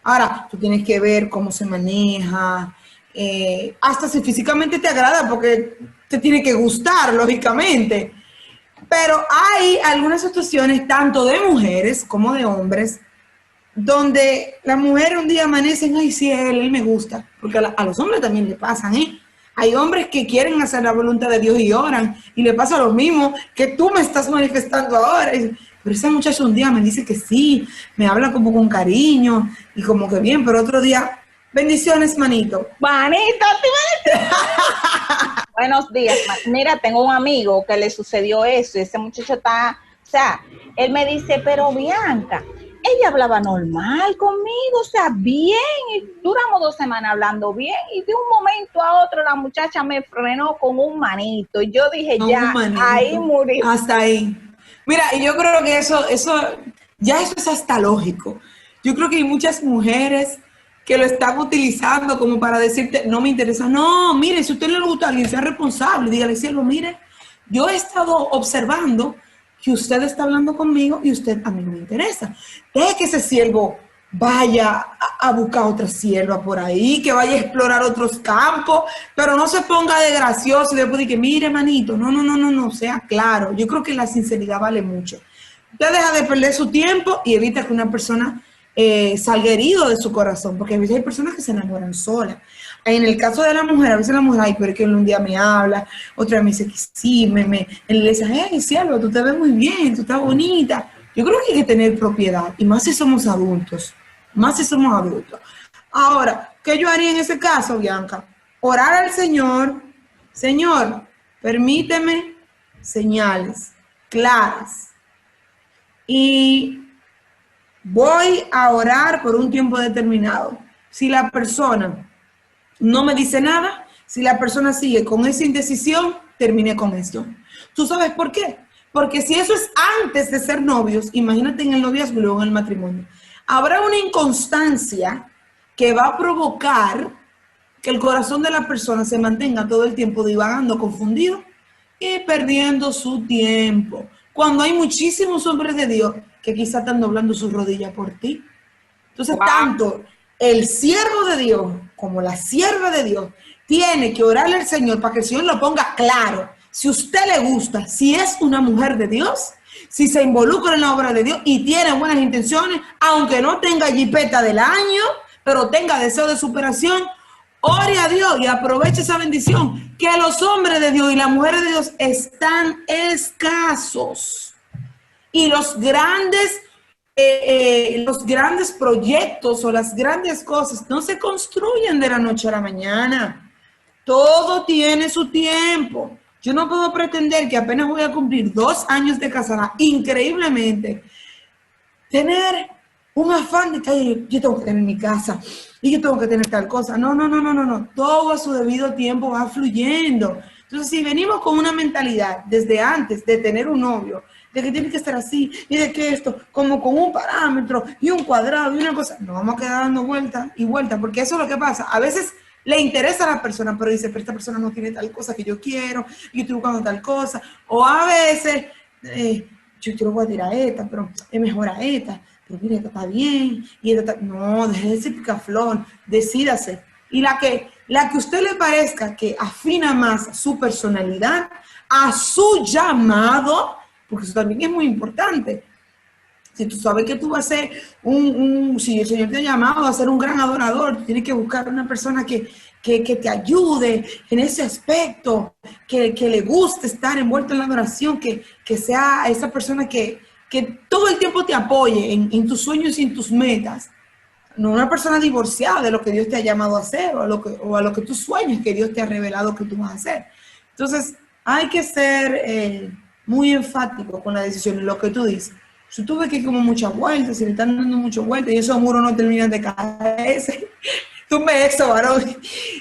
Ahora, tú tienes que ver cómo se maneja, hasta si físicamente te agrada, porque te tiene que gustar, lógicamente. Pero hay algunas situaciones, tanto de mujeres como de hombres, donde las mujeres un día amanecen, ay, sí, él me gusta, porque a los hombres también le pasan, ¿eh? Hay hombres que quieren hacer la voluntad de Dios y oran, y le pasa lo mismo que tú me estás manifestando ahora. Pero esa muchacha un día me dice que sí, me habla como con cariño y como que bien, pero otro día, bendiciones, manito. Manito, Buenos días. Mira, tengo un amigo que le sucedió eso y ese muchacho está, o sea, él me dice, pero Bianca, ella hablaba normal conmigo, o sea, bien, y duramos 2 semanas hablando bien, y de un momento a otro la muchacha me frenó con un manito, y yo dije, ya, ahí murió. Hasta ahí. Mira, y yo creo que eso es hasta lógico. Yo creo que hay muchas mujeres que lo están utilizando como para decirte, no me interesa. No, mire, si a usted le gusta a alguien, sea responsable, dígale, cielo, mire, yo he estado observando que usted está hablando conmigo y usted a mí no me interesa. Deje que ese siervo vaya a buscar otra sierva por ahí, que vaya a explorar otros campos, pero no se ponga de gracioso y después de que, mire, manito, no, sea claro. Yo creo que la sinceridad vale mucho. Usted deja de perder su tiempo y evita que una persona salga herido de su corazón, porque a veces hay personas que se enamoran solas. En el caso de la mujer, a veces la mujer, ay, pero es que un día me habla, otra vez me dice que sí, él le dice, ay, cielo, tú te ves muy bien, tú estás bonita. Yo creo que hay que tener propiedad, y más si somos adultos, Ahora, ¿qué yo haría en ese caso, Bianca? Orar al Señor, Señor, permíteme señales claras, y voy a orar por un tiempo determinado. Si la persona no me dice nada, si la persona sigue con esa indecisión, terminé con esto. ¿Tú sabes por qué? Porque si eso es antes de ser novios, imagínate en el noviazgo y luego en el matrimonio. Habrá una inconstancia que va a provocar que el corazón de la persona se mantenga todo el tiempo divagando, confundido y perdiendo su tiempo. Cuando hay muchísimos hombres de Dios que quizá están doblando sus rodillas por ti. Entonces, tanto el siervo de Dios como la sierva de Dios tiene que orarle al Señor para que el Señor lo ponga claro. Si usted le gusta, si es una mujer de Dios, si se involucra en la obra de Dios y tiene buenas intenciones, aunque no tenga jipeta del año, pero tenga deseo de superación, ore a Dios y aproveche esa bendición, que los hombres de Dios y las mujeres de Dios están escasos. Y los grandes proyectos o las grandes cosas no se construyen de la noche a la mañana. Todo tiene su tiempo. Yo no puedo pretender que apenas voy a cumplir 2 años de casada, increíblemente, tener un afán de que yo tengo que tener mi casa y yo tengo que tener tal cosa. No. Todo a su debido tiempo va fluyendo. Entonces, si venimos con una mentalidad desde antes de tener un novio, de que tiene que estar así, y de que esto, como con un parámetro y un cuadrado y una cosa, nos vamos a quedar dando vuelta y vuelta, porque eso es lo que pasa. A veces le interesa a la persona, pero dice, pero esta persona no tiene tal cosa que yo quiero, yo estoy buscando tal cosa. O a veces, yo voy a tirar esta, pero es mejor a esta. Pero mira, esta está bien. Y esta está... No, deje de ser picaflor, decídase. Y la que a usted le parezca que afina más su personalidad, a su llamado, porque eso también es muy importante. Si tú sabes que tú vas a ser si el Señor te ha llamado a ser un gran adorador, tú tienes que buscar una persona que te ayude en ese aspecto, que le guste estar envuelto en la adoración, que sea esa persona que todo el tiempo te apoye en tus sueños y en tus metas. No una persona divorciada de lo que Dios te ha llamado a hacer o a lo que tú sueñas que Dios te ha revelado que tú vas a hacer. Entonces, hay que ser muy enfático con la decisión de lo que tú dices. Si tú ves que hay como muchas vueltas, si le están dando muchas vueltas y esos muros no terminan de caerse, tumbe eso, varón,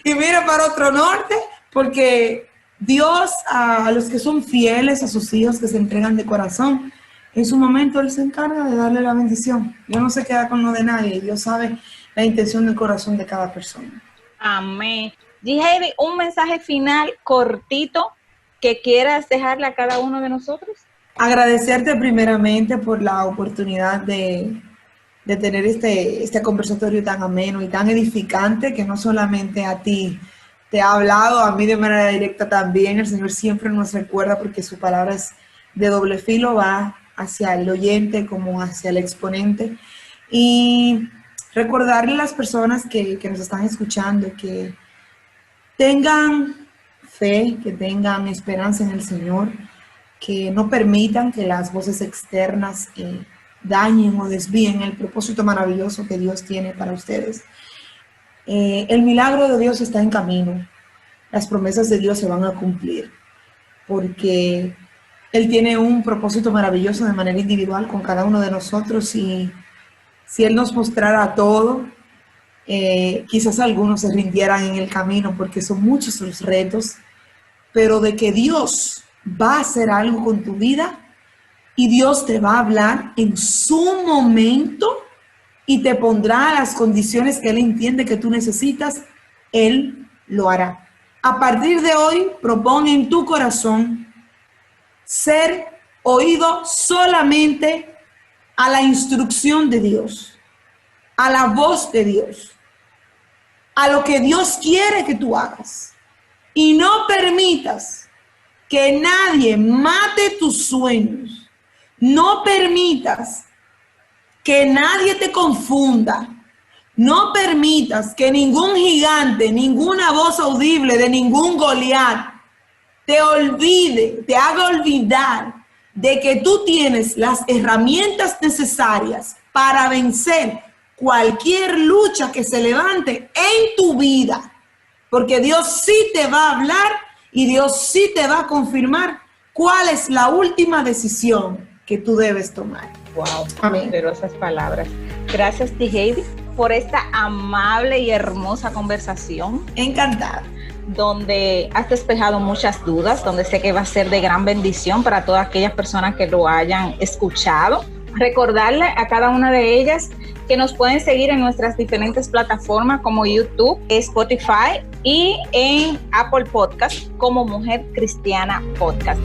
y mira para otro norte, porque Dios, a los que son fieles, a sus hijos que se entregan de corazón, en su momento Él se encarga de darle la bendición. Dios no se queda con lo de nadie, Dios sabe la intención del corazón de cada persona. Amén. G. un mensaje final cortito que quieras dejarle a cada uno de nosotros. Agradecerte primeramente por la oportunidad de tener este conversatorio tan ameno y tan edificante, que no solamente a ti te ha hablado, a mí de manera directa también. El Señor siempre nos recuerda, porque su palabra es de doble filo, va hacia el oyente como hacia el exponente. Y recordarle a las personas que nos están escuchando que tengan fe, que tengan esperanza en el Señor, que no permitan que las voces externas dañen o desvíen el propósito maravilloso que Dios tiene para ustedes. El milagro de Dios está en camino. Las promesas de Dios se van a cumplir, porque Él tiene un propósito maravilloso de manera individual con cada uno de nosotros, y si Él nos mostrara todo, quizás algunos se rindieran en el camino, porque son muchos los retos, pero de que Dios va a hacer algo con tu vida y Dios te va a hablar en su momento y te pondrá las condiciones que Él entiende que tú necesitas, Él lo hará. A partir de hoy, propon en tu corazón ser oído solamente a la instrucción de Dios, a la voz de Dios, a lo que Dios quiere que tú hagas. Y no permitas que nadie mate tus sueños. No permitas que nadie te confunda. No permitas que ningún gigante, ninguna voz audible de ningún Goliat te haga olvidar de que tú tienes las herramientas necesarias para vencer cualquier lucha que se levante en tu vida. Porque Dios sí te va a hablar y Dios sí te va a confirmar cuál es la última decisión que tú debes tomar. Wow, amén. Poderosas palabras. Gracias, Heidi, por esta amable y hermosa conversación. Encantada. Donde has despejado muchas dudas, donde sé que va a ser de gran bendición para todas aquellas personas que lo hayan escuchado. Recordarle a cada una de ellas que nos pueden seguir en nuestras diferentes plataformas como YouTube, Spotify y en Apple Podcast como Mujer Cristiana Podcast.